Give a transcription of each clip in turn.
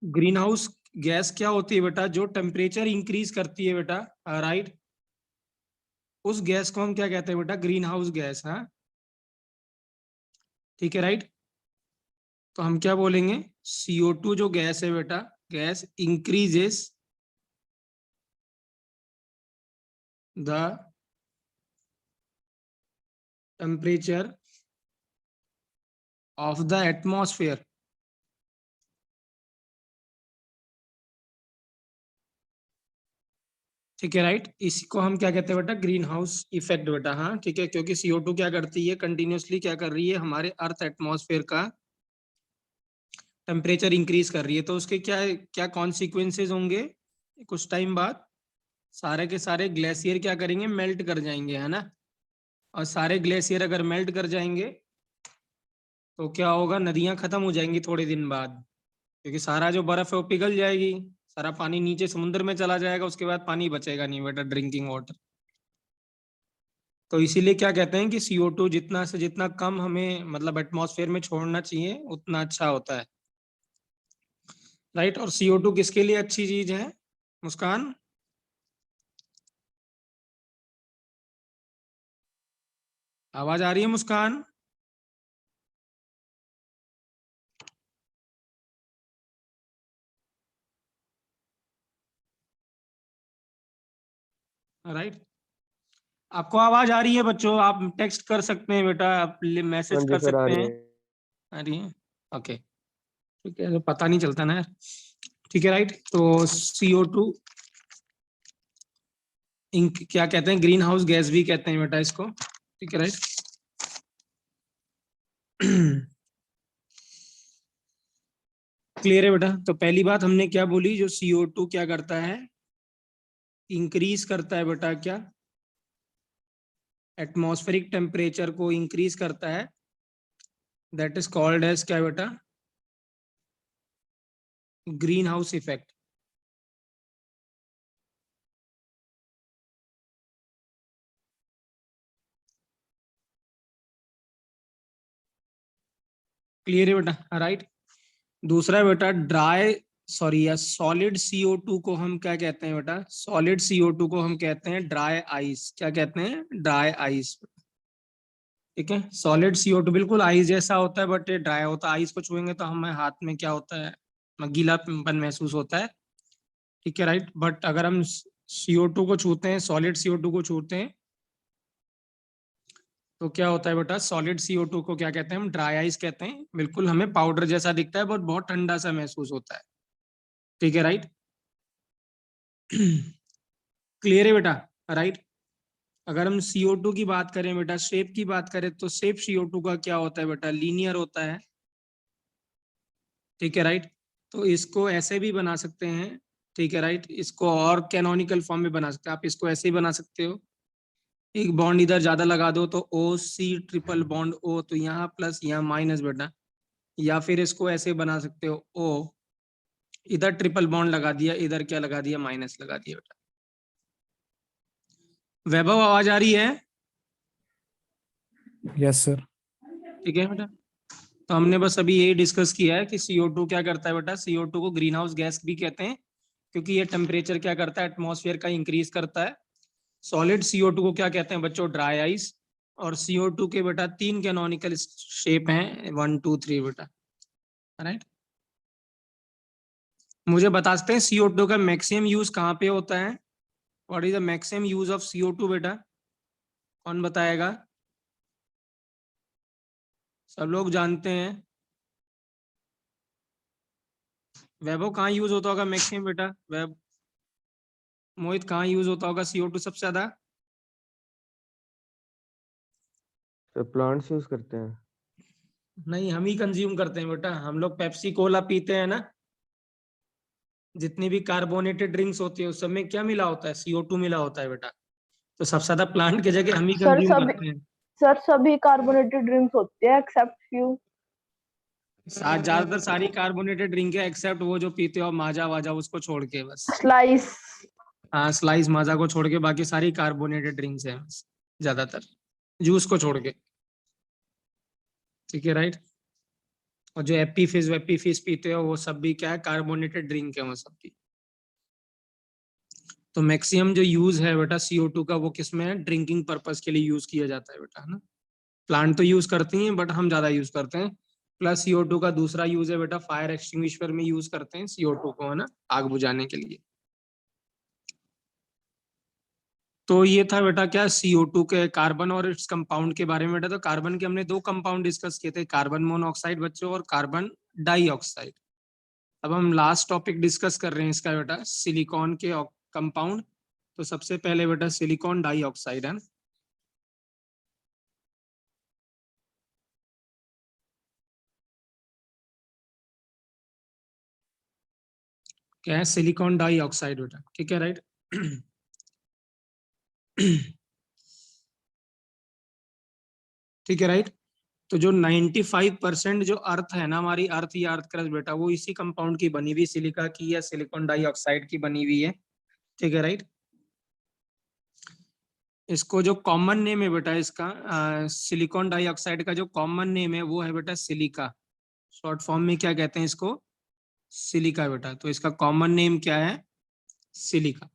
Green house gas क्या होती है बेटा? जो टेम्परेचर इंक्रीज करती है बेटा, राइट, उस गैस को हम क्या कहते हैं बेटा? Green house gas. हाँ, ठीक है, राइट। तो हम क्या बोलेंगे? CO2 जो गैस है बेटा, gas increases the temperature of the atmosphere. ठीक है, राइट। इसको हम क्या कहते हैं बेटा? ग्रीन हाउस इफेक्ट बेटा। हाँ, ठीक है, क्योंकि CO2 क्या करती है? कंटिन्यूअसली क्या कर रही है? हमारे अर्थ एटमॉस्फेयर का टेम्परेचर इंक्रीज कर रही है। तो उसके क्या क्या कॉन्सिक्वेंसेज होंगे? कुछ टाइम बाद सारे के सारे ग्लेशियर क्या करेंगे? मेल्ट कर जाएंगे, है ना। और सारे ग्लेशियर अगर मेल्ट कर जाएंगे तो क्या होगा? नदियां खत्म हो जाएंगी थोड़े दिन बाद, क्योंकि सारा जो बर्फ है वो पिघल जाएगी, सारा पानी नीचे समुद्र में चला जाएगा, उसके बाद पानी बचेगा नहीं बेटा, ड्रिंकिंग वाटर। तो इसीलिए क्या कहते हैं कि CO2 जितना से जितना कम हमें मतलब एटमॉस्फेयर में छोड़ना चाहिए उतना अच्छा होता है, राइट। और CO2 किसके लिए अच्छी चीज है मुस्कान? आवाज आ रही है मुस्कान? राइट, आपको आवाज आ रही है बच्चों? आप टेक्स्ट कर सकते हैं बेटा, आप हाँ मैसेज जी कर सर, आ सकते रही हैं। है। आ रही है, ओके, ठीक है, तो पता नहीं चलता ना यार। ठीक है, राइट। तो CO2 इंक क्या कहते हैं? ग्रीन हाउस गैस भी कहते हैं बेटा इसको, ठीक है, राइट। क्लियर है बेटा? तो पहली बात हमने क्या बोली? जो CO2 क्या करता है? इंक्रीज करता है बेटा, क्या? एटमॉस्फेरिक टेम्परेचर को इंक्रीज करता है, दैट इज कॉल्ड एज क्या बेटा? Green house effect. क्लियर है बेटा? राइट। दूसरा बेटा ड्राई, सॉरी या सॉलिड CO2 को हम क्या कहते हैं बेटा? सॉलिड CO2 को हम कहते हैं ड्राई आइस। क्या कहते हैं? Dry ice. ठीक है, सॉलिड CO2 बिल्कुल आइस जैसा होता है बट ये ड्राई होता है। आइस को छुएंगे तो हमें हाथ में क्या होता है? गीलापन महसूस होता है, ठीक है, राइट। बट अगर हम CO2 को छूते हैं, सॉलिड CO2 को छूते हैं, तो क्या होता है बेटा? सॉलिड CO2 को क्या कहते हैं? हम ड्राई आइस कहते हैं। बिल्कुल हमें पाउडर जैसा दिखता है बट बहुत ठंडा सा महसूस होता है, ठीक है, राइट। क्लियर है बेटा? राइट। अगर हम CO2 की बात करें बेटा, शेप की बात करें, तो शेप CO2 का क्या होता है बेटा? लीनियर होता है, ठीक है, राइट। तो इसको ऐसे भी बना सकते हैं, ठीक है, राइट। इसको और कैनोनिकल फॉर्म में बना सकते हैं। आप इसको ऐसे ही बना सकते हो, एक बॉन्ड इधर ज्यादा लगा दो तो OC ट्रिपल बॉन्ड O, तो यहाँ प्लस यहाँ माइनस बेटा। या फिर इसको ऐसे बना सकते हो, O इधर ट्रिपल बॉन्ड लगा दिया, इधर क्या लगा दिया? माइनस लगा दिया बेटा। वैभव आवाज आ रही है? Yes sir. ठीक है बेटा। तो हमने बस अभी यही डिस्कस किया है कि CO2 क्या करता है बेटा? CO2 को ग्रीन हाउस गैस भी कहते हैं, क्योंकि ये टेम्परेचर क्या करता है? एटमॉस्फेयर का इंक्रीज करता है। सॉलिड CO2 को क्या कहते हैं बच्चों? Dry ice. और CO2 के बेटा 3 कैनोनिकल शेप हैं, 1 2 3 बेटा, राइट। मुझे बता सकते हैं CO2 का मैक्सिमम यूज कहाँ पे होता है? What is the maximum use of CO2 बेटा? कौन बताएगा? सब लोग जानते हैं। वैभव कहाँ यूज होता होगा मैक्सिमम बेटा? वैभ मोहित कहाँ यूज होता होगा CO2 सबसे ज्यादा? सर प्लांट्स यूज करते हैं। नहीं, हम ही कंज्यूम करते हैं बेटा। हम लोग पेप्सी कोला पीते हैं ना, जितनी भी कार्बोनेटेड ड्रिंक्स होती है उस सब में क्या मिला होता है? CO2 मिला होता है बेटा। तो सबसे ज्यादा प्लांट की जगह हम ही सर कंज्यूम सभी करते हैं। सर सभी कार्बोनेटेड ड्रिंक्स होते हैं एक्सेप्ट फ्यू। ज्यादातर सारी कार्बोनेटेड ड्रिंक है एक्सेप्ट वो जो पीते हो माजा वाजा, उसको छोड़ के बस। स्लाइस। हाँ, स्लाइस माजा को छोड़ के बाकी सारी कार्बोनेटेड ड्रिंक्स है बस, ज्यादातर जूस को छोड़ के, ठीक है, राइट। और जो एपी फिज पीते हो वो सब भी क्या है, कार्बोनेटेड ड्रिंक है वो सब भी। तो मैक्सिमम जो यूज है बेटा CO2 का वो किसमें है, ड्रिंकिंग पर्पस के लिए यूज किया जाता है बेटा, है ना। प्लांट तो यूज करती हैं बट हम ज्यादा यूज करते हैं। प्लस CO2 का दूसरा यूज है बेटा, फायर एक्सटिंग्विशर में यूज करते हैं CO2 को, है ना, आग बुझाने के लिए। तो ये था बेटा क्या, CO2 के कार्बन और इट्स कंपाउंड के बारे में बेटा। तो कार्बन के हमने दो कंपाउंड डिस्कस किए थे, कार्बन मोनोऑक्साइड बच्चों और कार्बन डाइऑक्साइड। अब हम लास्ट टॉपिक डिस्कस कर रहे हैं इसका बेटा, सिलिकॉन के कंपाउंड। तो सबसे पहले बेटा सिलिकॉन डाइऑक्साइड है ना। क्या है, सिलिकॉन डाइऑक्साइड बेटा, ठीक है, राइट। ठीक है, राइट। तो जो 95% जो अर्थ है ना, हमारी अर्थ या अर्थ क्रस्ट बेटा, वो इसी कंपाउंड की बनी हुई, सिलिका की या सिलिकॉन डाइऑक्साइड की बनी हुई है। ठीक है, राइट। इसको जो कॉमन नेम है बेटा इसका, सिलिकॉन डाइऑक्साइड का जो कॉमन नेम है वो है बेटा सिलिका। शॉर्ट फॉर्म में क्या कहते हैं इसको, सिलिका बेटा। तो इसका कॉमन नेम क्या है, सिलिका।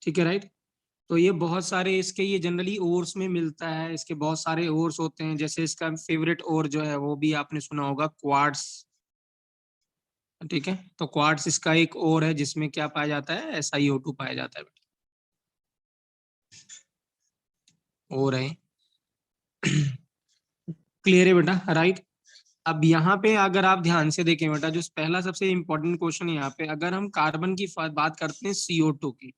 ठीक है, राइट। तो ये बहुत सारे इसके, ये जनरली ओर्स में मिलता है, इसके बहुत सारे ओर्स होते हैं। जैसे इसका फेवरेट ओर जो है वो भी आपने सुना होगा, क्वार्ट्स। ठीक है, तो क्वार्ट्स इसका एक ओर है जिसमें क्या पाया जाता है, SiO2 पाया जाता है बेटा, ओर है। क्लियर है बेटा, राइट। अब यहाँ पे अगर आप ध्यान से देखें बेटा, जो पहला सबसे इंपॉर्टेंट क्वेश्चन है यहाँ पे, अगर हम कार्बन की बात करते हैं CO2 की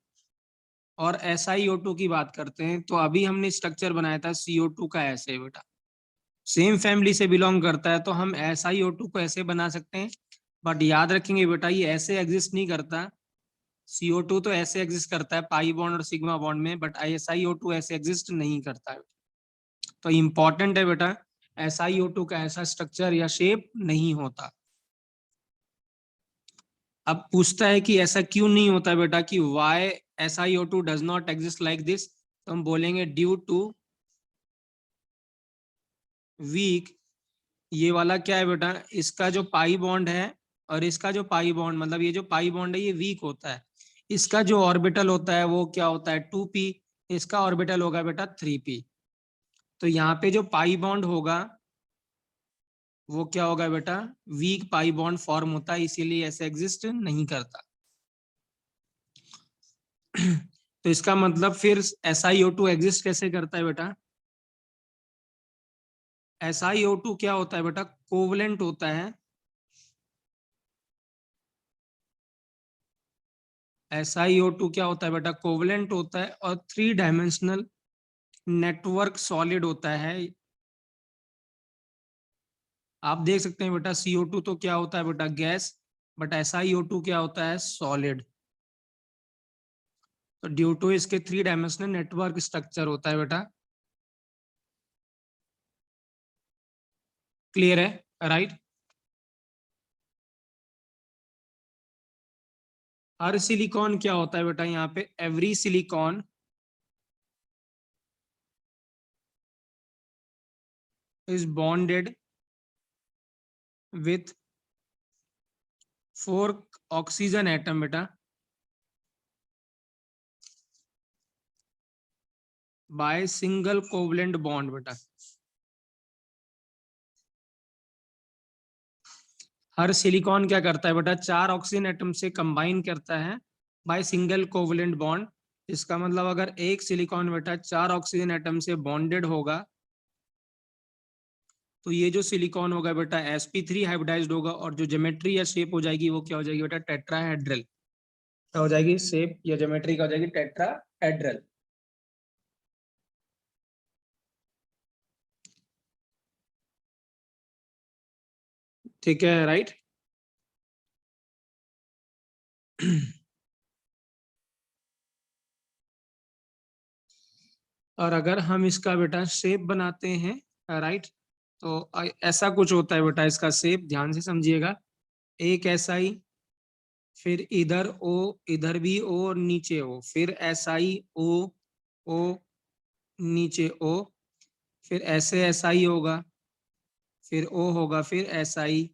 और SiO2 की बात करते हैं, तो अभी हमने स्ट्रक्चर बनाया था CO2 का ऐसे बेटा, सेम फैमिली से बिलोंग करता है, तो हम SiO2 को ऐसे बना सकते हैं। बट याद रखेंगे बेटा, ये ऐसे एग्जिस्ट नहीं करता। CO2 तो ऐसे एग्जिस्ट करता है पाई बॉन्ड और सिग्मा बॉन्ड में, बट SiO2 ऐसे एग्जिस्ट नहीं करता है। तो इम्पॉर्टेंट है बेटा, SiO2 का ऐसा स्ट्रक्चर या शेप नहीं होता। अब पूछता है कि ऐसा क्यों नहीं होता बेटा, कि why SiO2 does not exist like this, तो हम बोलेंगे ड्यू टू वीक, ये वाला क्या है बेटा, इसका जो पाई बॉन्ड है और इसका जो पाई बॉन्ड, मतलब ये जो पाई बॉन्ड है ये वीक होता है। इसका जो ऑर्बिटल होता है वो क्या होता है, 2p, इसका ऑर्बिटल होगा बेटा 3p। तो यहाँ पे जो पाई बॉन्ड होगा वो क्या होगा बेटा, वीक पाई बॉन्ड फॉर्म होता है, इसीलिए ऐसे एग्जिस्ट नहीं करता। तो इसका मतलब फिर SiO2 एग्जिस्ट कैसे करता है बेटा, SiO2 क्या होता है बेटा, कोवलेंट होता है। SiO2 क्या होता है बेटा, कोवलेंट होता है और 3 डायमेंशनल नेटवर्क सॉलिड होता है। आप देख सकते हैं बेटा, CO2 तो क्या होता है बेटा, गैस, बट SiO2 क्या होता है, सॉलिड। तो ड्यू टू इसके 3 डायमेंशनल नेटवर्क स्ट्रक्चर होता है बेटा। क्लियर है, राइट। हर सिलिकॉन क्या होता है बेटा, यहाँ पे every silicon is bonded with 4 oxygen atom बेटा, बाय सिंगल कोवलेंट बॉन्ड बेटा। हर सिलिकॉन क्या करता है बेटा, 4 ऑक्सीजन एटम से कंबाइन करता है बाय सिंगल कोवलेंट बॉन्ड। इसका मतलब अगर एक सिलिकॉन बेटा 4 ऑक्सीजन एटम से बॉन्डेड होगा, तो ये जो सिलिकॉन होगा बेटा sp3 हाइब्रिडाइज्ड होगा, और जो ज्योमेट्री या शेप हो जाएगी वो क्या हो जाएगी बेटा, टेट्राहेड्रल। क्या हो जाएगी, शेप या ज्योमेट्री क्या हो जाएगी, टेट्राहेड्रल। ठीक है, राइट। और अगर हम इसका बेटा शेप बनाते हैं, राइट, तो ऐसा कुछ होता है बेटा इसका शेप, ध्यान से समझिएगा। एक ऐसा ही, फिर इधर ओ, इधर भी ओ और नीचे ओ, फिर SI ओ, ओ नीचे ओ, फिर ऐसे SI होगा, फिर O होगा, फिर Si।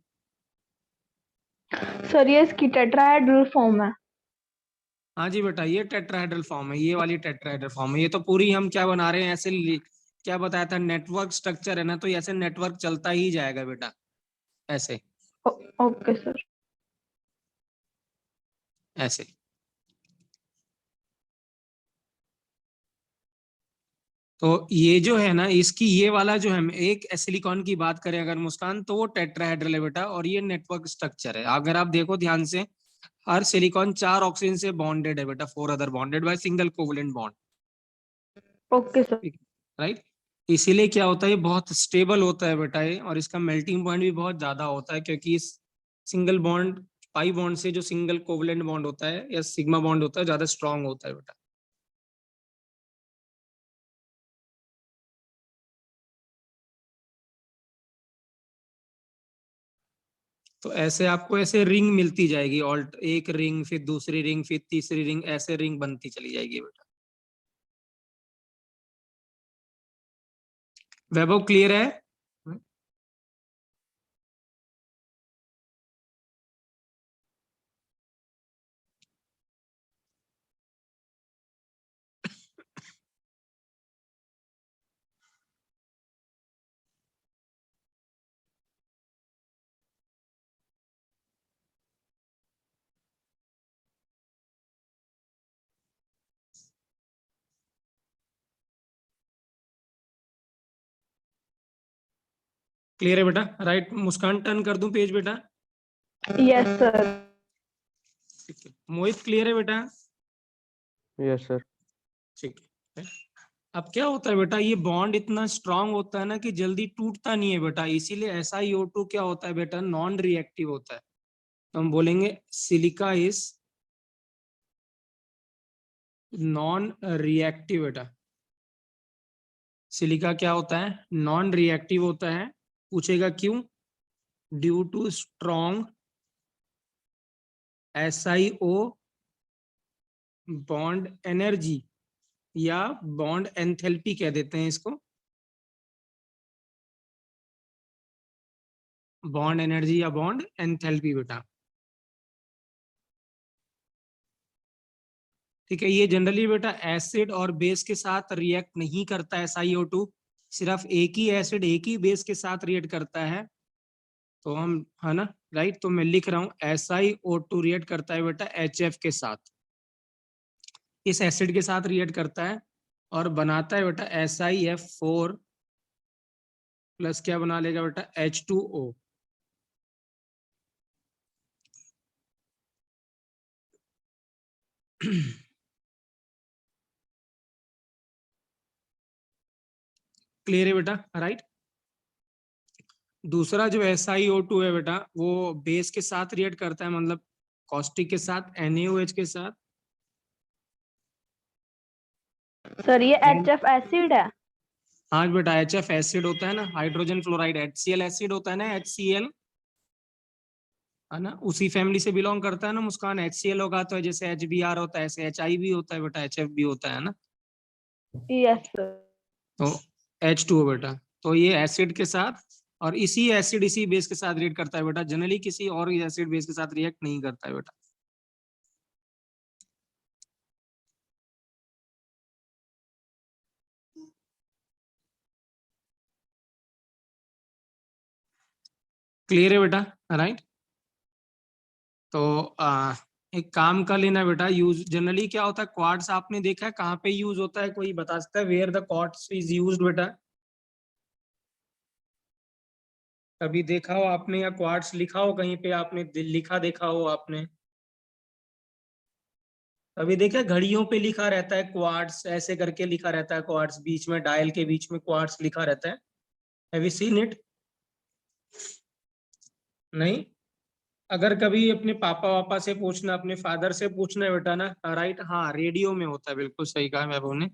सर ये इसकी टेट्राहेड्रल फॉर्म है। हाँ जी बेटा, ये टेट्राहेड्रल फॉर्म है, ये वाली टेट्राहेड्रल फॉर्म है। ये तो पूरी हम क्या बना रहे हैं, ऐसे क्या बताया था, नेटवर्क स्ट्रक्चर है ना, तो ऐसे नेटवर्क चलता ही जाएगा बेटा, ऐसे ओके सर। ऐसे। तो ये जो है ना, इसकी ये वाला जो है, एक सिलिकॉन की बात करें अगर मुस्कान, तो वो टेट्राहेड्रल है बेटा, और ये नेटवर्क स्ट्रक्चर है। अगर आप देखो ध्यान से, हर सिलिकॉन 4 ऑक्सीजन से बॉन्डेड है बेटा, 4 other bonded by single covalent bond. Okay sir. Right, इसीलिए क्या होता है, ये बहुत स्टेबल होता है बेटा ये, और इसका मेल्टिंग पॉइंट भी बहुत ज्यादा होता है, क्योंकि इस सिंगल बॉन्ड, पाई बॉन्ड से जो सिंगल कोवलेंट बॉन्ड होता है या सिग्मा बॉन्ड होता है, ज्यादा स्ट्रांग होता है बेटा। तो ऐसे आपको ऐसे रिंग मिलती जाएगी, ऑल्ट एक रिंग, फिर दूसरी रिंग, फिर तीसरी रिंग, ऐसे रिंग बनती चली जाएगी बेटा। वैभव क्लियर है? क्लियर है बेटा? राइट, मुस्कान टर्न कर दूं पेज बेटा? Yes sir. ठीक है, मोहित क्लियर है बेटा? Yes sir. ठीक है। अब क्या होता है बेटा, ये बॉन्ड इतना स्ट्रांग होता है ना कि जल्दी टूटता नहीं है बेटा, इसीलिए SiO2 क्या होता है बेटा, नॉन रिएक्टिव होता है। तो हम बोलेंगे सिलिका इज नॉन रिएक्टिव बेटा। सिलिका क्या होता है, नॉन रिएक्टिव होता है। पूछेगा क्यों? Due to strong SiO bond energy, या बॉन्ड एंथैल्पी कह देते हैं इसको, बॉन्ड एनर्जी या बॉन्ड एंथैल्पी बेटा। ठीक है, ये जनरली बेटा एसिड और बेस के साथ रिएक्ट नहीं करता है SiO2, सिर्फ एक ही एसिड एक ही बेस के साथ रिएक्ट करता है। तो हम, है ना, राइट, तो मैं लिख रहा हूं SiO2 रिएक्ट करता है बेटा HF के साथ, इस एसिड के साथ रिएक्ट करता है, और बनाता है बेटा SiF4 प्लस क्या बना लेगा बेटा, H2O। क्लियर है बेटा? राइट। दूसरा जो SiO2 है बेटा, वो बेस के साथ रिएक्ट करता है, मतलब कॉस्टिक के साथ, NaOH के साथ। सर ये HF एसिड है। हाँ बेटा, HF एसिड होता है ना, हाइड्रोजन फ्लोराइड, HCl एसिड होता है ना, HCl, है ना, उसी फैमिली से बिलोंग करता है ना मुस्कान। HCl होगा तो जैसे HBr होता है, ऐसे HI भी होता है बेटा, HF भी होता है ना। Yes sir. तो H2O बेटा, तो ये एसिड के साथ, और इसी एसिड इसी बेस के साथ रिएक्ट करता है बेटा, जनरली किसी और एसिड बेस के साथ रिएक्ट नहीं करता है बेटा। क्लियर है बेटा? राइट। तो एक काम कर लेना बेटा, यूज जनरली क्या होता है, क्वार्ट्स आपने देखा है कहाँ पे यूज होता है, कोई बता सकता है where the quartz is used बेटा? कभी देखा हो आपने, या क्वार्ट्स लिखा हो कहीं पे आपने, लिखा देखा हो आपने? कभी देखा, घड़ियों पे लिखा रहता है क्वार्ट्स, ऐसे करके लिखा रहता है क्वार्ट्स, बीच में डायल के बीच में क्वार्ट्स लिखा रहता है। Have you seen it? नहीं? अगर कभी अपने पापा वापा से पूछना, अपने फादर से पूछना है बेटा ना, राइट, हाँ रेडियो में होता है, बिल्कुल सही कहा वैभव ने।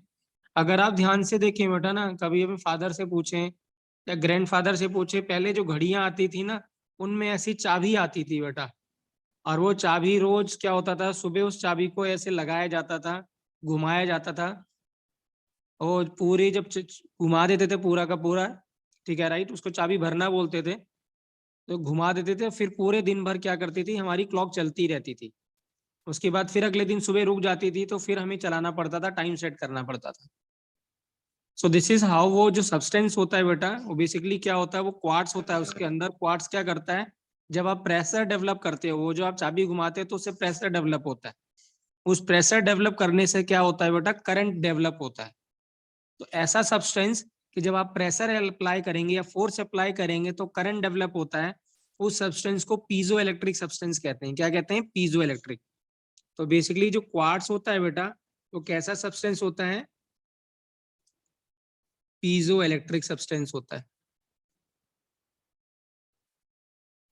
अगर आप ध्यान से देखें बेटा ना, कभी अपने फादर से पूछें या ग्रैंडफादर से पूछे, पहले जो घड़ियां आती थी ना, उनमें ऐसी चाबी आती थी बेटा, और वो चाबी रोज क्या होता था, सुबह उस चाबी को ऐसे लगाया जाता था, घुमाया जाता था, और पूरी जब घुमा देते थे पूरा का पूरा, ठीक है राइट, उसको चाबी भरना बोलते थे। तो घुमा देते थे, फिर पूरे दिन भर क्या करती थी, हमारी क्लॉक चलती रहती थी। उसके बाद फिर अगले दिन सुबह रुक जाती थी, तो फिर हमें चलाना पड़ता था, टाइम सेट करना पड़ता था। सो दिस इज हाउ वो जो सब्सटेंस होता है बेटा, वो बेसिकली क्या होता है, वो क्वार्ट्स होता है। उसके अंदर क्वार्ट्स क्या करता है, जब आप प्रेशर डेवलप करते हो, वो जो आप चाबी घुमाते हैं तो उससे प्रेशर डेवलप होता है। उस प्रेशर डेवलप करने से क्या होता है बेटा, करंट डेवलप होता है। तो ऐसा सब्सटेंस कि जब आप प्रेशर अप्लाई करेंगे या फोर्स अप्लाई करेंगे तो करंट डेवलप होता है, उस सब्सटेंस को पीजो इलेक्ट्रिक सब्सटेंस कहते हैं। क्या कहते हैं, पीजो इलेक्ट्रिक। तो बेसिकली जो क्वार्ट्स होता है बेटा, वो कैसा सब्सटेंस होता है, पीजो इलेक्ट्रिक सब्सटेंस होता है।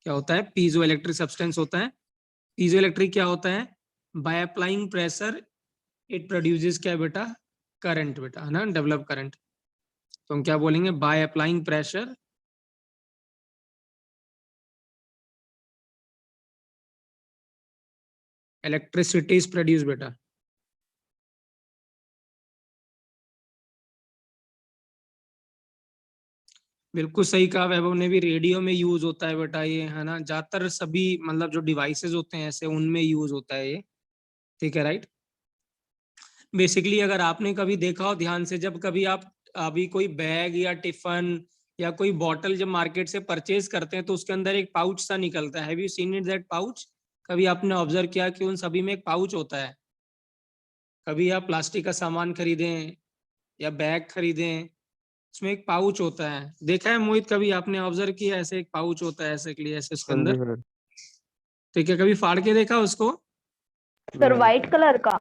क्या होता है, पीजो इलेक्ट्रिक सब्सटेंस होता है। पीजो इलेक्ट्रिक क्या होता है, by applying pressure it produces क्या बेटा, करंट बेटा, है ना, डेवलप करंट। तो हम क्या बोलेंगे, by applying pressure electricity is produce बेटा। बिल्कुल सही कहा वैभव ने भी, रेडियो में यूज होता है बेटा ये, है ना, ज्यादातर सभी मतलब जो डिवाइसेस होते हैं ऐसे उनमें यूज होता है ये। ठीक है राइट। बेसिकली अगर आपने कभी देखा हो ध्यान से, जब कभी आप अभी कोई बैग या टिफन या कोई बॉटल जब मार्केट से परचेज करते हैं तो उसके अंदर एक पाउच सा निकलता है। Have you seen it that pouch? कभी आपने ऑब्जर्व किया कि उन सभी में एक पाउच होता है? कभी आप प्लास्टिक का सामान खरीदें या बैग खरीदें, उसमें एक पाउच होता है। देखा है मोहित, कभी आपने ऑब्जर्व किया ऐसे एक पाउच होता है ऐसे के लिए, ऐसे उसके हाँ जी अंदर? सर। ठीक है, कभी फाड़ के देखा उसको? सर नहीं। व्हाइट कलर का।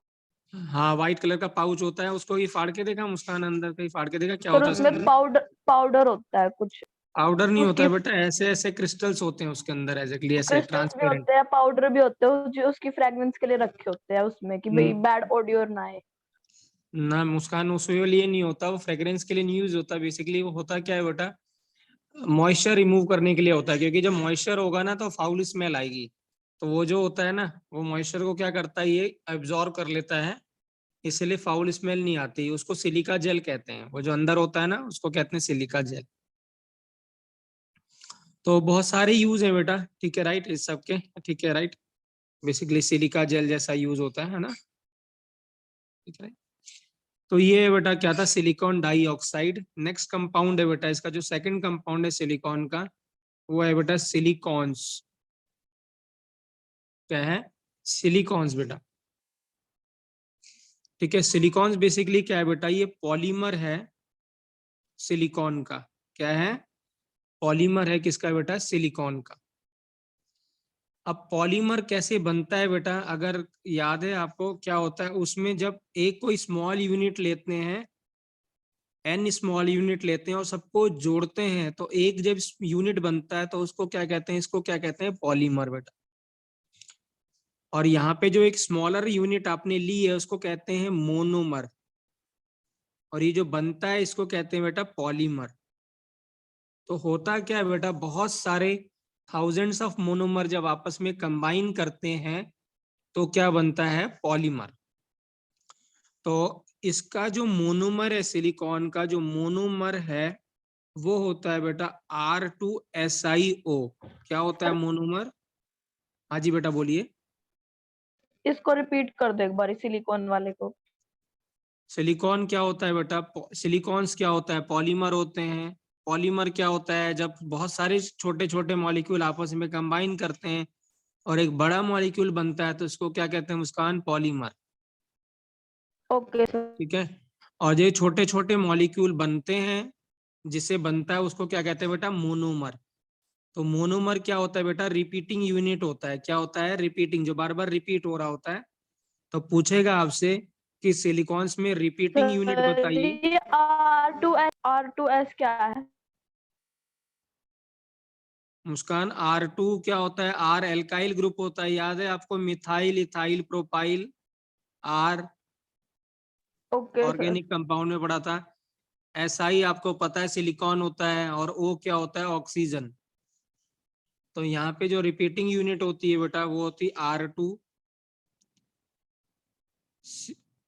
हाँ, व्हाइट कलर का पाउच होता है, उसको ही फाड़ के देखा मुस्कान, अंदर कहीं फाड़ के देखा क्या सर होता है उसके उसमें अंदर? पाउडर पाउडर होता है कुछ। पाउडर नहीं होता उसकी है बेटा, ऐसे ऐसे क्रिस्टल्स होते हैं उसके अंदर, एग्जैक्टली ऐसे क्रिस्टल्स भी ट्रांसपेरेंट। होते हैं, पाउडर भी होते हैं, जो उसकी फ्रेग्रेंस के लिए रखे होते हैं उसमें कि भाई बैड ऑडियो ना आए। ना मुस्कान, उसके लिए नहीं होता, वो फ्रेग्रेंस के लिए नहीं यूज होता। बेसिकली वो होता क्या है बेटा, मॉइस्चर रिमूव करने के लिए होता है, क्योंकि जब मॉइस्चर होगा ना तो फाउल स्मेल आएगी। तो वो जो होता है ना, वो मॉइस्चर को क्या करता है, ये एब्जॉर्ब कर लेता है, इसलिए फाउल स्मेल नहीं आती। उसको सिलिका जेल कहते हैं, वो जो अंदर होता है ना उसको कहते हैं सिलिका जेल। तो बहुत सारे यूज है बेटा, ठीक है राइट, इस सब के। ठीक है राइट, बेसिकली सिलिका जेल जैसा यूज होता है ना। ठीक है, तो ये है बेटा क्या था, सिलिकॉन डाइऑक्साइड। नेक्स्ट कंपाउंड है बेटा, इसका जो सेकंड कंपाउंड है सिलिकॉन का, वो है बेटा सिलिकॉन्स। क्या है, सिलिकॉन्स बेटा। ठीक है, सिलिकॉन्स बेसिकली क्या है बेटा, ये पॉलीमर है सिलिकॉन का। क्या है, पॉलीमर है किसका बेटा, सिलिकॉन का। अब पॉलीमर कैसे बनता है बेटा, अगर याद है आपको क्या होता है उसमें, जब एक कोई स्मॉल यूनिट लेते हैं, एन स्मॉल यूनिट लेते हैं और सबको जोड़ते हैं तो एक जब यूनिट बनता है, तो उसको क्या कहते हैं, इसको क्या कहते हैं, पॉलीमर बेटा। और यहाँ पे जो एक स्मॉलर यूनिट आपने ली है उसको कहते हैं मोनोमर, और ये जो बनता है इसको कहते हैं बेटा पॉलीमर। तो होता क्या है बेटा, बहुत सारे थाउजेंड्स ऑफ मोनोमर जब आपस में कंबाइन करते हैं तो क्या बनता है, पॉलीमर। तो इसका जो मोनोमर है, सिलिकॉन का जो मोनोमर है, वो होता है बेटा R2SiO। क्या होता है सर मोनोमर? हाँ जी बेटा बोलिए। इसको रिपीट कर दो एक बार, सिलिकॉन वाले को। सिलिकॉन क्या होता है बेटा, सिलिकॉन्स क्या होता है, पॉलीमर होते हैं। पॉलीमर क्या होता है, जब बहुत सारे छोटे छोटे मॉलिक्यूल आपस में कंबाइन करते हैं और एक बड़ा मॉलिक्यूल बनता है तो इसको क्या कहते हैं मुस्कान, पॉलीमर। Okay sir. ठीक है, और ये छोटे छोटे मॉलिक्यूल बनते हैं, जिसे बनता है उसको क्या कहते हैं बेटा, मोनोमर। तो मोनोमर क्या होता है बेटा, रिपीटिंग यूनिट होता है। क्या होता है, रिपीटिंग, जो बार बार रिपीट हो रहा होता है। तो पूछेगा आपसे कि सिलिकॉन्स में रिपीटिंग यूनिट सर बताइए। ये R2S क्या है? मुस्कान, R2 क्या होता है, R एल्काइल ग्रुप होता है, याद है आपको, methyl ethyl propyl, R okay sir. Organic compound में पढ़ा था। SI आपको पता है सिलिकॉन होता है, और O क्या होता है, ऑक्सीजन। तो यहाँ पे जो रिपीटिंग यूनिट होती है बेटा वो होती है R2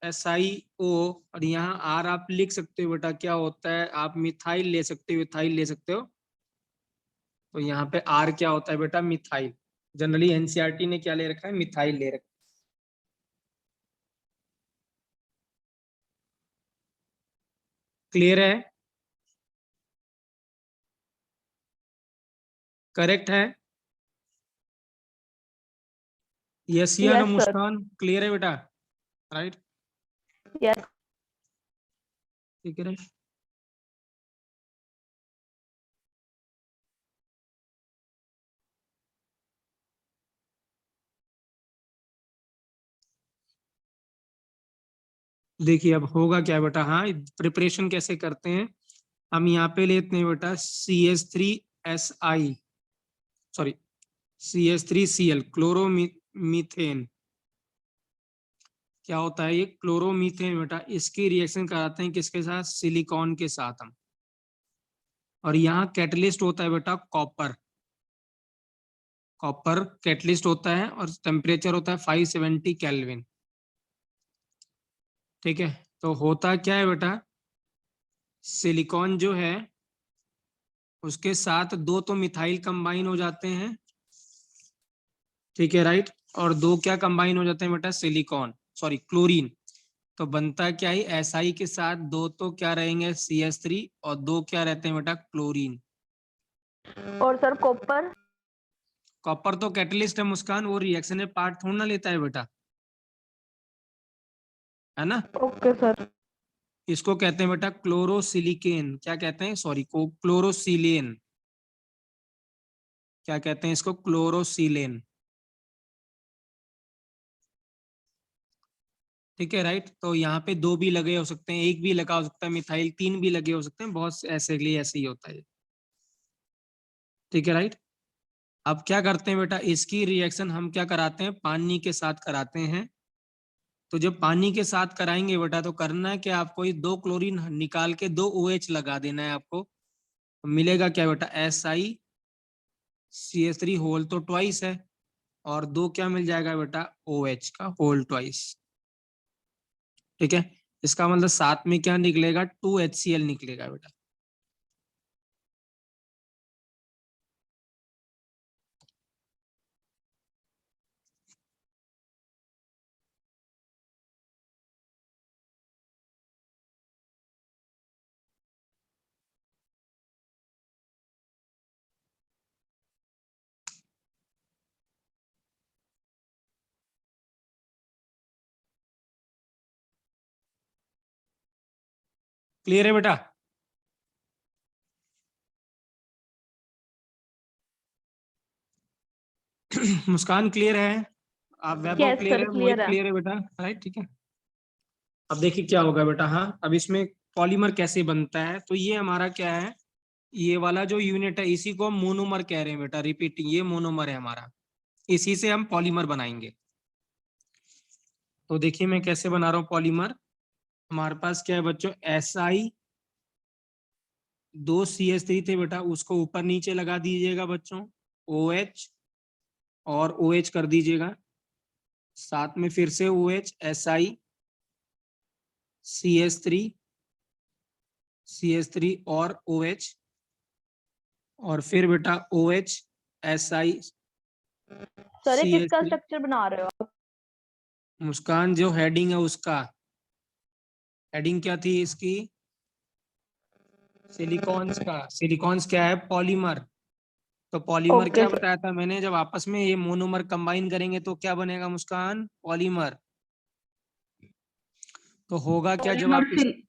SiO, और यहाँ R आप लिख सकते हो बेटा, क्या होता है, आप मिथाइल ले सकते हो, इथाइल ले सकते हो। तो यहाँ पे R क्या होता है बेटा, मिथाइल। जनरली एनसीईआरटी ने क्या ले रखा है, मिथाइल ले रखा है। क्लियर है, करेक्ट है, यस या नो Yes, sir. मुस्कान, क्लियर है बेटा, राइट, Yes. ठीक है। देखिए अब होगा क्या बेटा, हाँ प्रिपरेशन कैसे करते हैं, हम यहाँ पे लेते हैं बेटा CH3SI, सॉरी CH3Cl, क्लोरोमीथेन। क्या होता है ये क्लोरोमीथेन बेटा, इसकी रिएक्शन कराते हैं किसके साथ, सिलिकॉन के साथ हम। और यहाँ कैटलिस्ट होता है बेटा कॉपर, कॉपर कैटलिस्ट होता है, और टेम्परेचर होता है 570 केल्विन। ठीक है, तो होता क्या है बेटा, सिलिकॉन जो है उसके साथ दो तो मिथाइल कंबाइन हो जाते हैं, ठीक है राइट, और दो क्या कंबाइन हो जाते हैं बेटा, सिलिकॉन सॉरी क्लोरीन। तो बनता क्या ही, SI के साथ दो तो क्या रहेंगे, CH3, और दो क्या रहते हैं बेटा, क्लोरीन। और सर कॉपर? कॉपर तो कैटलिस्ट है मुस्कान, वो रिएक्शन में पार्ट थोड़ा ना लेता है बेटा, है ना। Okay sir. इसको कहते हैं बेटा क्लोरोसिलिकेन, क्या कहते हैं, सॉरी को क्लोरोसिलेन, क्या कहते हैं इसको, क्लोरोसिलेन। ठीक है राइट, तो यहाँ पे दो भी लगे हो सकते हैं, एक भी लगा हो सकता है मिथाइल, तीन भी लगे हो सकते हैं, बहुत ऐसे के लिए ऐसे ही होता है। ठीक है राइट, अब क्या करते हैं बेटा, इसकी रिएक्शन हम क्या कराते हैं, पानी के साथ कराते हैं। तो जब पानी के साथ कराएंगे बेटा, तो करना है कि आपको ये दो क्लोरीन निकाल के दो OH लगा देना है आपको। तो मिलेगा क्या बेटा, SiCH3 होल तो ट्वाइस है, और दो क्या मिल जाएगा बेटा, OH का होल ट्वाइस। ठीक है, इसका मतलब साथ में क्या निकलेगा, 2HCl निकलेगा बेटा। क्लियर है बेटा, मुस्कान क्लियर है, आप वैभव यस क्लियर सर, है, मोहित क्लियर है। क्लियर है बेटा, राइट, ठीक है। अब देखिए क्या होगा बेटा, हाँ अब इसमें पॉलीमर कैसे बनता है, तो ये हमारा क्या है, ये वाला जो यूनिट है इसी को हम मोनोमर कह रहे हैं बेटा, रिपीटिंग, ये मोनोमर है हमारा, इसी से हम पॉलीमर बनाएंगे। तो देखिए मैं कैसे बना रहा हूँ पॉलीमर, हमारे पास क्या है बच्चों, SI, दो CH3 थे बेटा, उसको ऊपर नीचे लगा दीजिएगा बच्चों, OH और OH कर दीजिएगा, साथ में फिर से OH, SI, CH3 और OH, और फिर बेटा OH, SI, सर ये किसका CH3। स्ट्रक्चर बना रहे हो आप? मुस्कान जो हेडिंग है उसका, हेडिंग क्या थी इसकी, सिलिकॉन्स का, सिलिकॉन्स क्या है, पॉलीमर। तो पॉलीमर ओके क्या सर। बताया था मैंने, जब आपस में ये मोनोमर कंबाइन करेंगे तो क्या बनेगा मुस्कान, पॉलीमर। तो होगा क्या, पॉलीमर सिल।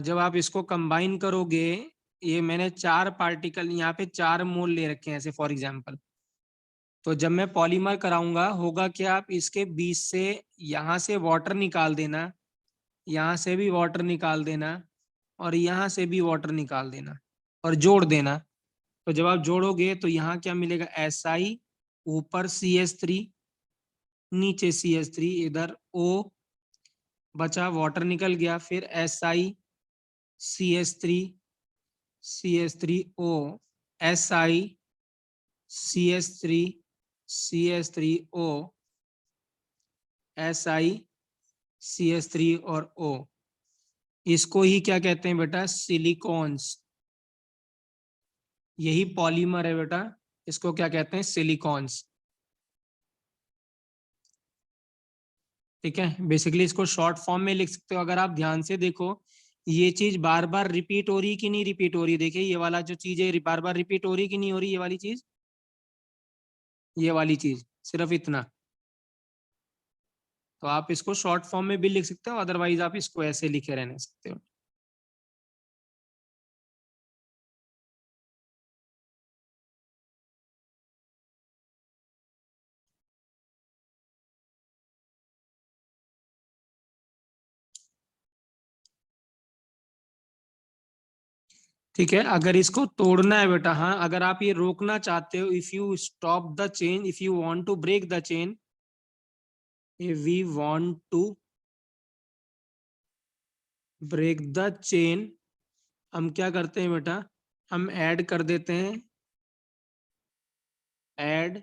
जब आप इसको कंबाइन करोगे, ये मैंने चार पार्टिकल यहाँ पे चार मोल ले रखे हैं ऐसे फॉर एग्जांपल। तो जब मैं पॉलीमर कराऊंगा, होगा क्या, आप इसके बीच से यहाँ से वाटर निकाल देना, यहाँ से भी वाटर निकाल देना, और यहाँ से भी वाटर निकाल देना, और जोड़ देना। तो जब आप जोड़ोगे तो यहाँ क्या मिलेगा, SI, ऊपर CH3, नीचे CH3, इधर O बचा, वाटर निकल गया, फिर SI, CH3, CH3O, SI, CH3, CH3O, SI, CH3 और O, इसको ही क्या कहते हैं बेटा, सिलिकॉन्स। यही पॉलीमर है बेटा, इसको क्या कहते हैं, सिलिकॉन्स। ठीक है, बेसिकली इसको शॉर्ट फॉर्म में लिख सकते हो। अगर आप ध्यान से देखो, ये चीज बार बार रिपीट हो रही कि नहीं रिपीट हो रही, देखिए ये वाला जो चीज है बार बार रिपीट हो रही कि नहीं हो रही, ये वाली चीज, ये वाली चीज, सिर्फ इतना। तो आप इसको शॉर्ट फॉर्म में भी लिख सकते हो, अदरवाइज आप इसको ऐसे लिखे रहने सकते हो। ठीक है, अगर इसको तोड़ना है बेटा, हाँ, अगर आप ये रोकना चाहते हो, if you stop the chain, if you want to break the chain, if we want to break the chain, हम क्या करते हैं बेटा, हम ऐड कर देते हैं, add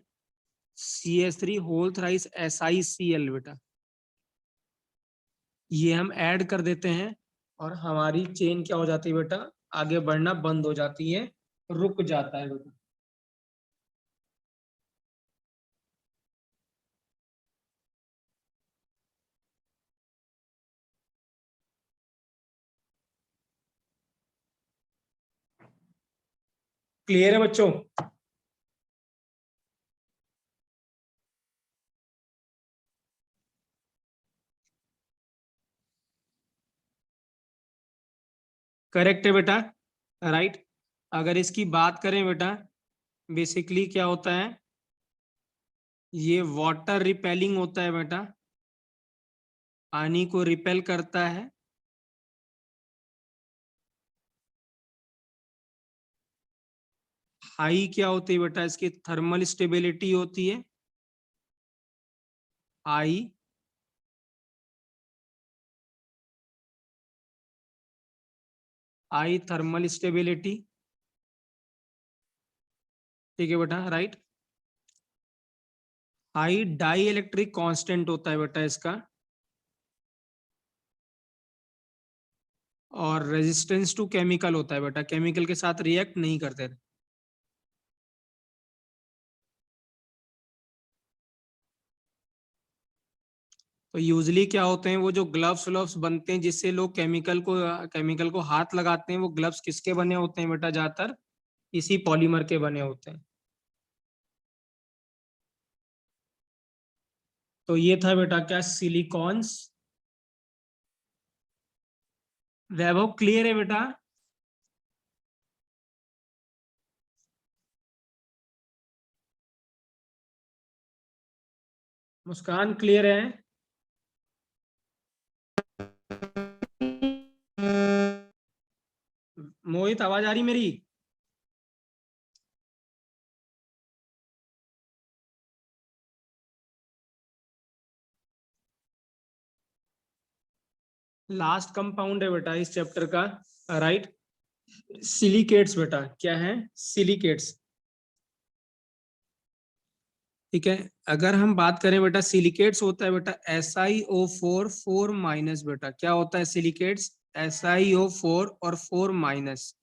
CH3 whole thrice SiCl बेटा, ये हम ऐड कर देते हैं और हमारी चेन क्या हो जाती है बेटा, आगे बढ़ना बंद हो जाती है, रुक जाता है बेटा। क्लियर है बच्चों? करेक्ट है बेटा, राइट। अगर इसकी बात करें बेटा, बेसिकली क्या होता है, ये वाटर रिपेलिंग होता है बेटा, पानी को रिपेल करता है। हाई क्या होती है बेटा, इसकी थर्मल स्टेबिलिटी होती है, आई, आई थर्मल स्टेबिलिटी। ठीक है बेटा, right. High dielectric constant होता है बेटा इसका, और रेजिस्टेंस टू केमिकल होता है बेटा, केमिकल के साथ रिएक्ट नहीं करते थे। तो यूजली क्या होते हैं, वो जो ग्लव्स व्लव्स बनते हैं जिससे लोग केमिकल को हाथ लगाते हैं, वो ग्लव्स किसके बने होते हैं बेटा, ज्यादातर इसी पॉलीमर के बने होते हैं। तो ये था बेटा क्या, सिलिकॉन्स। वैभव क्लियर है बेटा? मुस्कान क्लियर है? मोहित आवाज आ रही मेरी? लास्ट कंपाउंड है बेटा इस चैप्टर का, राइट। सिलिकेट्स बेटा, क्या है, सिलिकेट्स। ठीक है, अगर हम बात करें बेटा, सिलिकेट्स होता है बेटा SiO4 4 माइनस बेटा, क्या होता है सिलिकेट्स, SiO4 और 4 माइनस,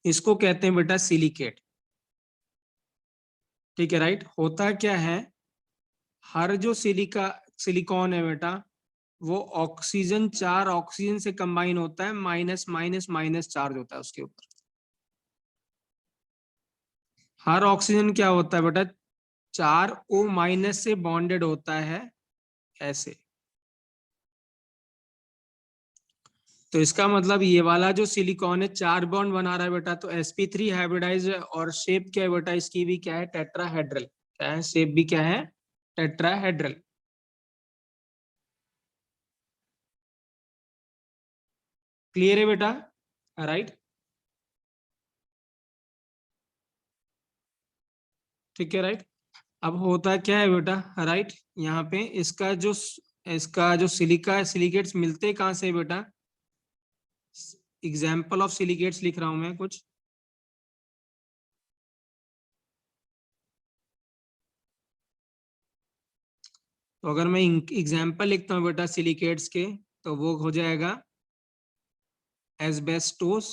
इसको कहते हैं बेटा सिलिकेट। ठीक है, राइट। होता क्या है, हर जो सिलिकॉन है बेटा, वो ऑक्सीजन, 4 ऑक्सीजन से कंबाइन होता है, माइनस माइनस माइनस चार्ज होता है उसके ऊपर। हर ऑक्सीजन क्या होता है बेटा, 4O माइनस से बॉन्डेड होता है, ऐसे। तो इसका मतलब ये वाला जो सिलिकॉन है 4 बॉन्ड बना रहा है बेटा, तो sp3 हाइब्रिडाइज है, और शेप क्या है बेटा इसकी भी, क्या है, टेट्राहेड्रल। क्या है, शेप भी क्या है, टेट्राहेड्रल। क्लियर है बेटा, राइट। ठीक है, राइट। अब होता क्या है बेटा, राइट, यहाँ पे इसका जो सिलिका है, सिलिकेट्स मिलते कहाँ से बेटा, एग्जाम्पल ऑफ सिलिकेट्स लिख रहा हूं मैं कुछ। तो अगर मैं एग्जाम्पल लिखता हूँ बेटा सिलिकेट्स के, तो वो हो जाएगा एस्बेस्टोस,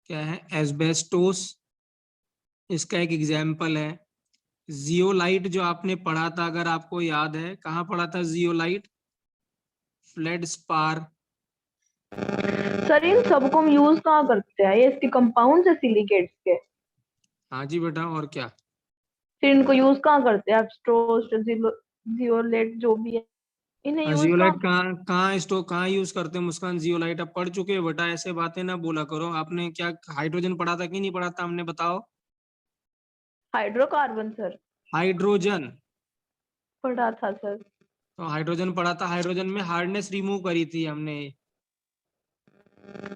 क्या है, एस्बेस्टोस, इसका एक एग्जाम्पल है। जियोलाइट जो आपने पढ़ा था, अगर आपको याद है, कहाँ पढ़ा था जियोलाइट? फ्लेडस्पार। सर इन सबको हम यूज कहाँ करते हैं? ये इसके कंपाउंड्स है सिलिकेट्स के, हाँ जी बेटा, और क्या? फिर इनको यूज कहाँ करते हैं? एब्स्ट्रोस, जियोलेट जो भी है, इन्हें यूज जियोलाइट कहाँ? कहाँ कहाँ स्टोर कहाँ यूज करते हैं मुस्कान? जियोलाइट अब पढ़ चुके हो बेटा, ऐसे बातें ना बोला करो। आपने क्या हाइड्रोजन पढ़ा था कि नहीं पढ़ा था, हमने बताओ। हाइड्रोकार्बन सर हाइड्रोजन, पढ़ा था सर। तो हाइड्रोजन पढ़ा था। हाइड्रोजन में हार्डनेस रिमूव करी थी हमने,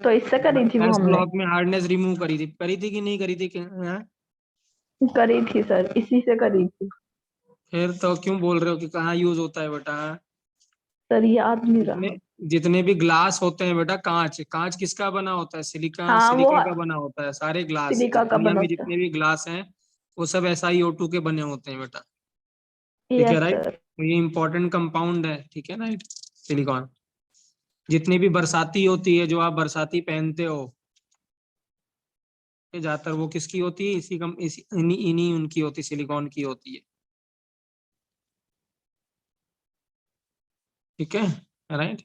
तो इससे करी थी वो एस हमने, ब्लॉक में हार्डनेस रिमूव करी थी कि नहीं करी थी? हाँ? करी थी सर, इसी से करी थी। फिर तो क्यों बोल रहे हो कि कहाँ यूज होता है बेटा? हाँ? सर याद नहीं जितने रहा। जितने भी ग्लास होते हैं बेटा, कांच, कांच किसका बना होता है? सिलिका, हाँ वो सिलिका का बना होता है। सारे ग्लास सिलिका का दुनिया बना में होता जितने भी ग्लास हैं, वो सब SiO2 के बने होते हैं बेटा। है। ठीक है, यस राइट? सर। तो ये इंपॉर्टेंट कंपाउंड है, ठीक है, राइट? सिलिकॉन, जितनी भी बरसाती होती है, जो आप बरसाती पहनते हो, ये ज्यादातर वो किसकी होती है? इन्हीं इन्हीं उनकी होती, सिलिकॉन की होती है। ठीक है, राइट?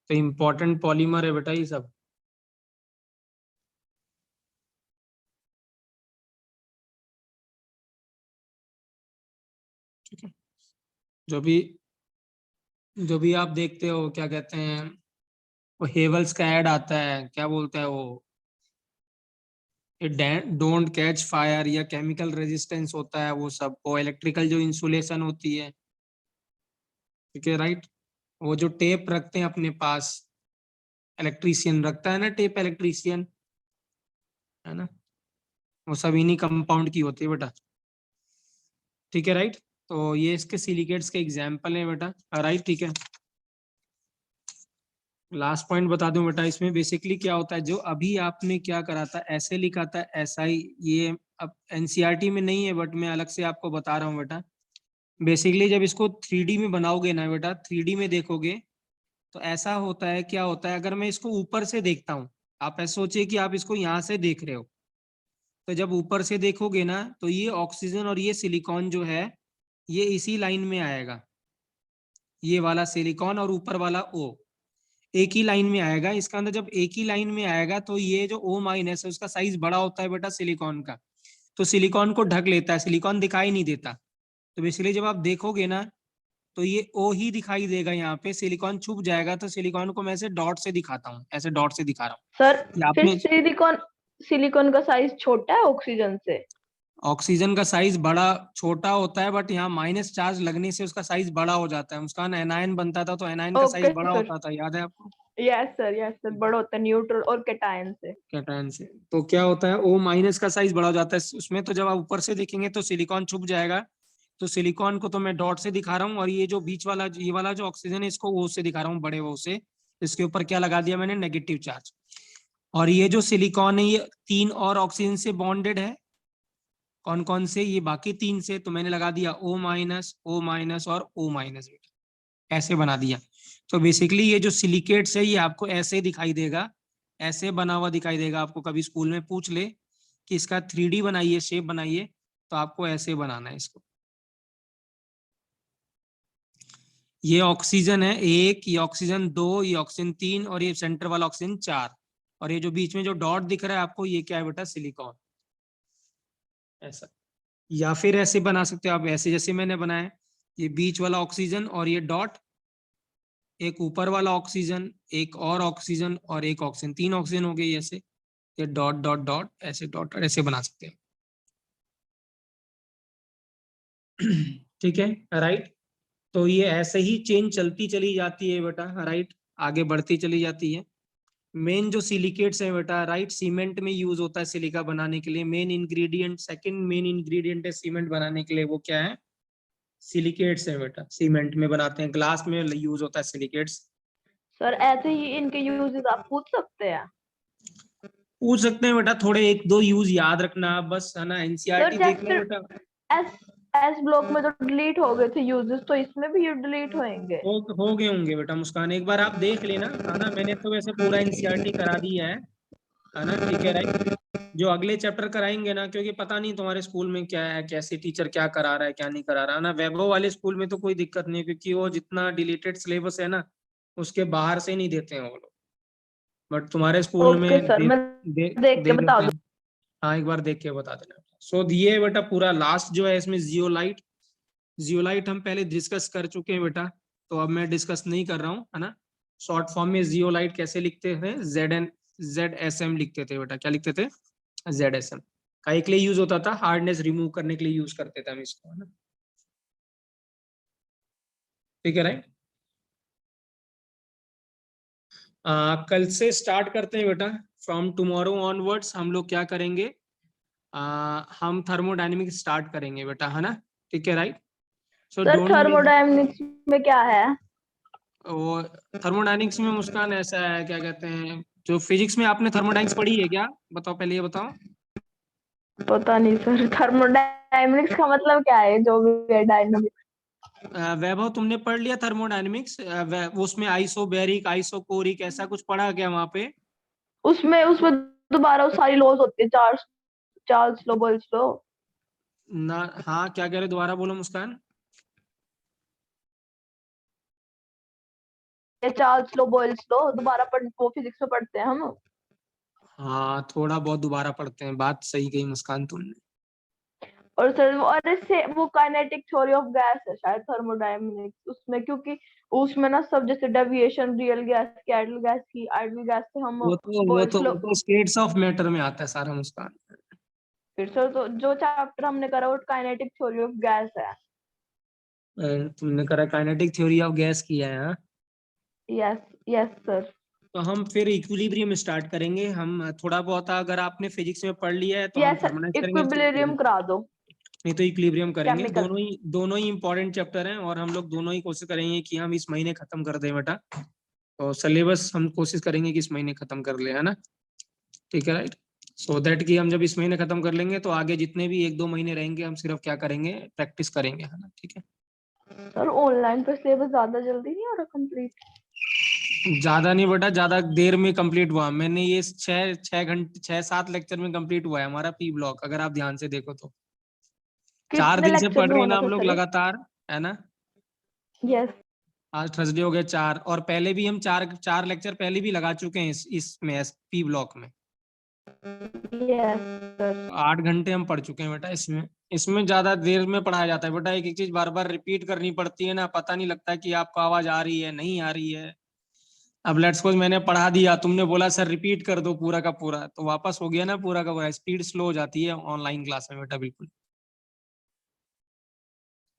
तो इम्पोर्टेंट पॉलीमर है बेटा ये सब। ठीक है, जो भी जो भी आप देखते हो, क्या कहते हैं, वो हेवल्स का ऐड आता है, क्या बोलता है वो, डोंट कैच फायर, या केमिकल रेजिस्टेंस होता है, वो सब, वो इलेक्ट्रिकल जो इंसुलेशन होती है। ठीक है, राइट? वो जो टेप रखते हैं अपने पास, इलेक्ट्रीशियन रखता है ना टेप, इलेक्ट्रीशियन, है ना, वो सब इन्हीं कंपाउंड की होती है बेटा। ठीक है, राइट? तो ये इसके सिलिकेट्स के एग्जाम्पल है बेटा, राइट? ठीक है, लास्ट पॉइंट बता दूं बेटा, इसमें बेसिकली क्या होता है, जो अभी आपने क्या करा था, ऐसे लिखा था SI, ये अब NCERT में नहीं है, बट मैं अलग से आपको बता रहा हूँ बेटा। बेसिकली जब इसको 3D में बनाओगे ना बेटा, 3D में देखोगे, तो ऐसा होता है, क्या होता है, अगर मैं इसको ऊपर से देखता हूँ, आप ऐसे सोचिए कि आप इसको यहाँ से देख रहे हो, तो जब ऊपर से देखोगे ना, तो ये ऑक्सीजन और ये सिलिकॉन जो है, ये इसी लाइन में आएगा, ये वाला सिलिकॉन और ऊपर वाला O एक ही लाइन में आएगा। इसका अंदर जब एक ही लाइन में आएगा, तो ये जो O- है उसका साइज बड़ा होता है बेटा सिलिकॉन का, तो सिलिकॉन को ढक लेता है, सिलिकॉन दिखाई नहीं देता। तो बेसिकली जब आप देखोगे ना, तो ये O ही दिखाई देगा, यहाँ पे सिलिकॉन छुप जाएगा। तो सिलिकॉन को मैं ऐसे डॉट से दिखाता हूँ, ऐसे डॉट से दिखा रहा हूँ सर कि फिर आपने, सिलिकॉन सिलिकॉन का साइज छोटा है ऑक्सीजन से? ऑक्सीजन का साइज बड़ा छोटा होता है, बट यहाँ माइनस चार्ज लगने से उसका साइज बड़ा हो जाता है। उसका एनायन बनता था, तो एनायन का साइज ओके बड़ा सर। होता था, याद है आपको? यस सर बड़ा होता है न्यूट्रल और कैटायन से। कैटायन से। तो क्या होता है, O- का साइज बड़ा हो जाता है उसमें। तो जब आप ऊपर से देखेंगे, तो सिलिकॉन छुप जाएगा। तो सिलिकॉन को तो मैं डॉट से दिखा रहा हूँ, और ये जो बीच वाला, ये वाला जो ऑक्सीजन है, इसको O से दिखा रहा हूँ, बड़े O से। इसके ऊपर क्या लगा दिया मैंने? Negative charge. और ये जो सिलिकॉन है, ये 3 और ऑक्सीजन से बॉन्डेड है। कौन कौन से? ये बाकी 3 से। तो मैंने लगा दिया O- और O-, ऐसे बना दिया। तो बेसिकली ये जो सिलिकेट्स है, ये आपको ऐसे दिखाई देगा, ऐसे बना हुआ दिखाई देगा आपको। कभी स्कूल में पूछ ले कि इसका 3D बनाइए, शेप बनाइए, तो आपको ऐसे बनाना है इसको। ये ऑक्सीजन है 1, ये ऑक्सीजन 2, ये ऑक्सीजन 3, और ये सेंटर वाला ऑक्सीजन 4। और ये जो बीच में जो डॉट दिख रहा है आपको, ये क्या है बेटा? सिलिकॉन। ऐसा, या फिर ऐसे बना सकते हो आप, ऐसे जैसे मैंने बनाया, ये बीच वाला ऑक्सीजन और ये डॉट, एक ऊपर वाला ऑक्सीजन, एक और ऑक्सीजन, और एक ऑक्सीजन, 3 ऑक्सीजन हो गए ऐसे। ये डॉट डॉट डॉट, ऐसे डॉट ऐसे बना सकते हैं। ठीक है, राइट? तो ये ऐसे ही चेन चलती चली जाती है बेटा, राइट, आगे बढ़ती चली जाती है। मेन जो सिलिकेट्स है बेटा, राइट, सीमेंट में यूज होता है सिलिका बनाने के लिए। Main ingredient, second main ingredient है सीमेंट बनाने के लिए, वो क्या है? सिलिकेट्स है बेटा। सीमेंट में बनाते हैं, ग्लास में यूज होता है सिलिकेट्स। सर ऐसे ही इनके यूजेस आप पूछ सकते हैं? पूछ सकते हैं बेटा, थोड़े 1-2 यूज याद रखना आप बस, है ना, सर NCERT देख लो जैसे बेटा। एस ब्लॉक में तो डिलीट हो गए थे यूजेस, तो इसमें भी ये डिलीट होंगे। हो गए होंगे बेटा मुस्कान, एक बार आप देख लेना, है ना। मैंने तो वैसे पूरा एनसीईआरटी करा दिया है ना, ठीक है राइट। जो अगले चैप्टर कराएंगे ना, क्योंकि पता नहीं तुम्हारे स्कूल में क्या है, कैसे टीचर क्या करा रहा है क्या नहीं करा रहा है ना। वैभव वाले स्कूल में तो कोई दिक्कत नहीं है, क्योंकि वो जितना डिलीटेड सिलेबस है ना, उसके बाहर से नहीं देते हैं वो लोग। बट तुम्हारे स्कूल ओके में सर, मैं देख के दे बता देते हैं। दूँ। हाँ एक बार देख के बता देना। सो ये बेटा पूरा लास्ट जो है इसमें जियोलाइट हम पहले डिस्कस कर चुके हैं बेटा, तो अब मैं डिस्कस नहीं कर रहा हूँ, है ना। शॉर्ट फॉर्म में जियोलाइट कैसे लिखते थे, ZSM लिखते थे बेटा। क्या लिखते थे? ZSM। काहे के लिए यूज होता था? हार्डनेस रिमूव करने के लिए यूज करते थे हम इसको, है ना। ठीक है राइट। कल से स्टार्ट करते हैं बेटा। फ्रॉम टुमारो ऑनवर्ड्स हम लोग क्या करेंगे, हम थर्मोडायनेमिक्स स्टार्ट करेंगे बेटा, है ना। ठीक है right. So sir don't miss. Thermodynamics में क्या है? वो थर्मोडायनेमिक्स में मुस्कान ऐसा है, क्या कहते हैं, जो फिजिक्स में आपने थर्मोडायनेमिक्स पढ़ी है क्या? बताओ पहले ये बताओ। पता नहीं सर, थर्मोडायनेमिक्स का मतलब क्या है? जो भी है डायनामिक्स। वैभव तुमने पढ़ लिया थर्मोडायनेमिक्स? उसमें आइसोबैरिक आइसोकोरिक ऐसा कुछ पढ़ा क्या वहां पे? उसमें उसमें दोबारा वो सारी लॉज होती है, चार्ल्स चार्ल्स लो, बोल्स लो। ना, हाँ क्या कह रहे, दोबारा बोलो मुस्कान। ये चार्ल्स लो, बोल्स लो दोबारा पढ़, वो फिजिक्स में पढ़ते हैं हम। हाँ थोड़ा बहुत दोबारा पढ़ते हैं, बात सही कही मुस्कान तुमने। और सर और इससे वो काइनेटिक थ्योरी ऑफ गैस है शायद थर्मोडायनेमिक्स उसमें, क्योंकि उसमें ना सब जैसे डेविएशन रियल गैस की, आइडल गैस से हम बोल्स लो। वो तो स्टेट्स ऑफ मैटर में आता है सारा मुस्कान। फिर सर तो जो चैप्टर हमने करा वो काइनेटिक थ्योरी ऑफ गैस है। तुमने करा काइनेटिक थ्योरी ऑफ गैस किया है, हाँ। Yes, yes sir. तो हम फिर इक्विलिब्रियम स्टार्ट करेंगे। हम थोड़ा बहुत अगर आपने फिजिक्स में पढ़ लिया है तो हम यस सर, थर्मोडायनेमिक्स करेंगे, इक्विलिब्रियम करा दो। नहीं तो इक्विलिब्रियम करेंगे। केमिकल। दोनों ही इंपॉर्टेंट चैप्टर हैं, और हम लोग दोनों ही कोशिश करेंगे कि हम इस महीने खत्म कर दें बेटा। तो सिलेबस हम कोशिश करेंगे कि इस महीने खत्म कर ले, है ना। ठीक है राइट। सो दैट कि हम जब इस महीने खत्म कर लेंगे तो आगे जितने भी 1-2 महीने रहेंगे हम सिर्फ क्या करेंगे, प्रैक्टिस करेंगे, है ना। ठीक है। सर ऑनलाइन पे सिलेबस ज्यादा जल्दी नहीं हो रहा कंप्लीट? ज्यादा नहीं बेटा, ज्यादा देर में कंप्लीट हुआ। मैंने ये 6-7 लेक्चर में कंप्लीट हुआ है हमारा पी ब्लॉक, अगर आप ध्यान से देखो तो। 4 कितने दिन से लेक्चर पढ़ में रहे हैं ना होना हम था लोग सर? लगातार, है ना। यस। आज थर्सडे हो गए 4, और पहले भी हम चार लेक्चर पहले भी लगा चुके हैं इसमें पी ब्लॉक में। Yes sir. 8 घंटे हम पढ़ चुके हैं बेटा इसमें। इसमें ज्यादा देर में पढ़ाया जाता है बेटा, एक एक चीज बार बार रिपीट करनी पड़ती है ना, पता नहीं लगता कि आपको आवाज आ रही है नहीं आ रही है। अब लेट्स सपोज मैंने पढ़ा दिया, तुमने बोला सर रिपीट कर दो पूरा का पूरा, तो वापस हो गया ना पूरा का पूरा, स्पीड स्लो हो जाती है ऑनलाइन क्लास में बेटा, बिल्कुल।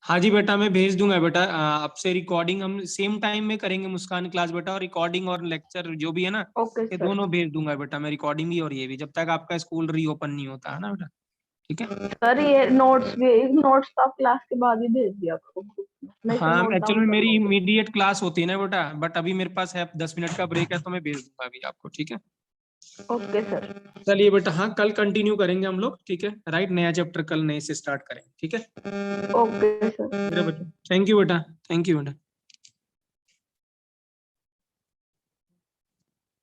हाँ जी बेटा, मैं भेज दूंगा बेटा आपसे रिकॉर्डिंग। हम सेम टाइम में करेंगे मुस्कान क्लास बेटा, और रिकॉर्डिंग और लेक्चर जो भी है ना, ओके ये सर। दोनों भेज दूंगा बेटा मैं, रिकॉर्डिंग भी और ये भी, जब तक आपका स्कूल रीओपन नहीं होता है ना बेटा। ठीक है। सर ये नोट्स तो आप क्लास के बाद ही भेज दिया करो ग्रुप में, मैं इसे हाँ नोट एक्चुअल डाउन में कर मेरी लूंगी। इमीडिएट क्लास होती है ना बेटा, बट अभी मेरे पास है 10 मिनट का ब्रेक है, तो मैं भेज दूंगा अभी आपको। ठीक है। Okay sir. चलिए बेटा, हाँ कल कंटिन्यू करेंगे हम लोग, ठीक है राइट। नया चैप्टर कल नए से स्टार्ट करेंगे, ठीक है ओके सर। मेरे बच्चों। थैंक यू बेटा, थैंक यू बेटा।